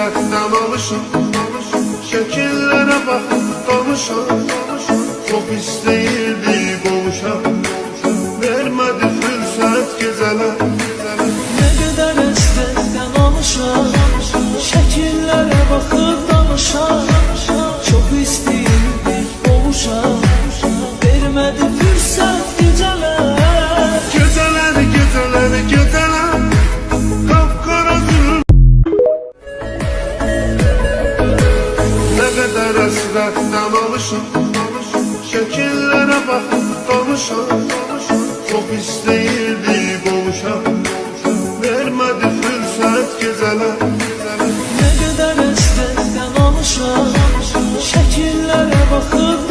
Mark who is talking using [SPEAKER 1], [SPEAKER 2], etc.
[SPEAKER 1] həsrətdən alışım, şəkillərə baxıb danışam. Çox istəyirdi qovuşam, vermədi fürsət gecələr.
[SPEAKER 2] Ne kadar həsrətdən alışam, şəkillərə baxıb danışam. Çox istəyirdi qovuşam, vermədi fürsət gecələr.
[SPEAKER 1] Gecələr, gecələr, gecələr, qapqara zülm. Nə qədər həsrətdən alışım, şəkillərə baxıb danışam. Çox istəyirdi qovuşam, vermədi fürsət gecələr.
[SPEAKER 2] Ne kadar həsrətdən alışam, şəkillərə baxıb